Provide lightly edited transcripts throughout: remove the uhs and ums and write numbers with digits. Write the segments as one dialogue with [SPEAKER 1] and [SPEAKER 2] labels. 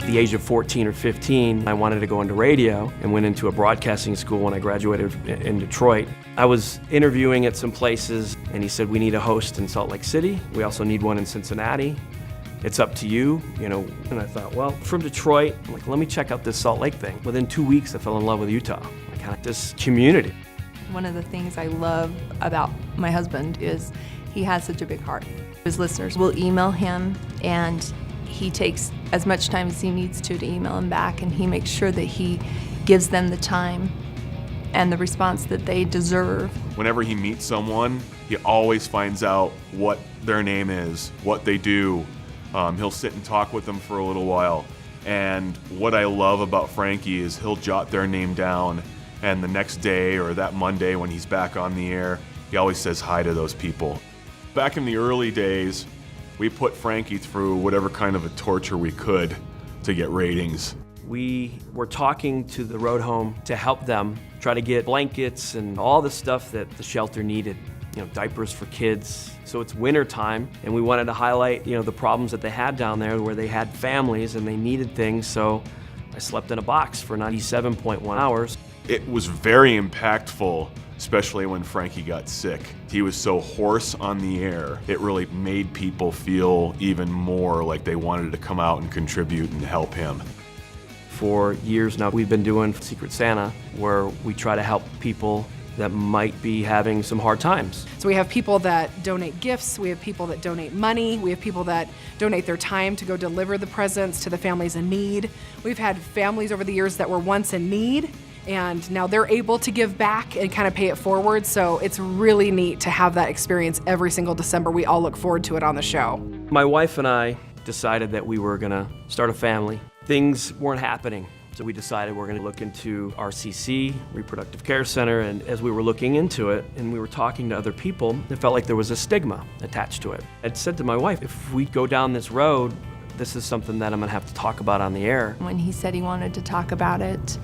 [SPEAKER 1] the age of 14 or 15, I wanted to go into radio and went into a broadcasting school when I graduated in Detroit. I was interviewing at some places, and he said, we need a host in Salt Lake City. We also need one in Cincinnati. It's up to you, you know. And I thought, well, from Detroit, I'm like, let me check out this Salt Lake thing. Within 2 weeks, I fell in love with Utah. I kind of this community.
[SPEAKER 2] One of the things I love about my husband is he has such a big heart. His listeners will email him, and he takes as much time as he needs to email them back, and he makes sure that he gives them the time and the response that they deserve.
[SPEAKER 3] Whenever he meets someone, he always finds out what their name is, what they do. He'll sit and talk with them for a little while. And what I love about Frankie is he'll jot their name down, and the next day or that Monday when he's back on the air, he always says hi to those people. Back in the early days, we put Frankie through whatever kind of a torture we could to get ratings.
[SPEAKER 1] We were talking to the road home to help them try to get blankets and all the stuff that the shelter needed, you know, diapers for kids. So it's winter time, and we wanted to highlight, you know, the problems that they had down there where they had families and they needed things. So I slept in a box for 97.1 hours.
[SPEAKER 3] It was very impactful, especially when Frankie got sick. He was so hoarse on the air, it really made people feel even more like they wanted to come out and contribute and help him.
[SPEAKER 1] For years now, we've been doing Secret Santa, where we try to help people that might be having some hard times.
[SPEAKER 4] So we have people that donate gifts, we have people that donate money, we have people that donate their time to go deliver the presents to the families in need. We've had families over the years that were once in need, and now they're able to give back and kind of pay it forward. So it's really neat to have that experience every single December. We all look forward to it on the show.
[SPEAKER 1] My wife and I decided that we were gonna start a family. Things weren't happening, so we decided we're gonna look into RCC, Reproductive Care Center, and as we were looking into it and we were talking to other people, it felt like there was a stigma attached to it. I'd said to my wife, if we go down this road, this is something that I'm gonna have to talk about on the air.
[SPEAKER 2] When he said he wanted to talk about it,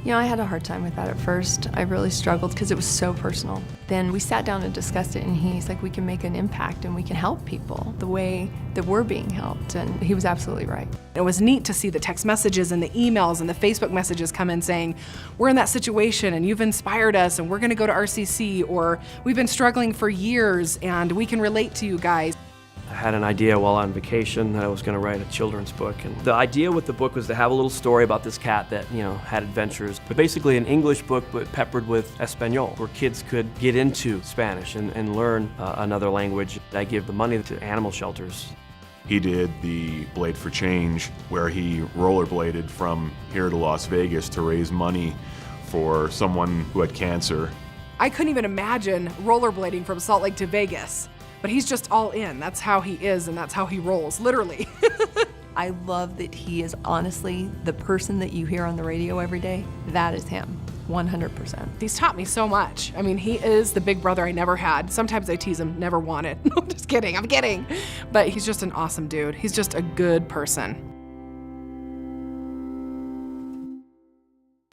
[SPEAKER 2] you know, I had a hard time with that at first. I really struggled because it was so personal. Then we sat down and discussed it, and he's like, we can make an impact and we can help people the way that we're being helped, and he was absolutely right.
[SPEAKER 4] It was neat to see the text messages and the emails and the Facebook messages come in saying, we're in that situation and you've inspired us and we're gonna go to RCC, or we've been struggling for years and we can relate to you guys.
[SPEAKER 1] I had an idea while on vacation that I was going to write a children's book, and the idea with the book was to have a little story about this cat that, you know, had adventures, but basically an English book but peppered with Espanol, where kids could get into Spanish and learn another language. I give the money to animal shelters.
[SPEAKER 3] He did the Blade for Change, where he rollerbladed from here to Las Vegas to raise money for someone who had cancer.
[SPEAKER 4] I couldn't even imagine rollerblading from Salt Lake to Vegas. But he's just all in. That's how he is, and that's how he rolls, literally.
[SPEAKER 2] I love that he is honestly the person that you hear on the radio every day. That is him, 100%.
[SPEAKER 4] He's taught me so much. I mean, he is the big brother I never had. Sometimes I tease him, never wanted. No, just kidding, I'm kidding. But he's just an awesome dude. He's just a good person.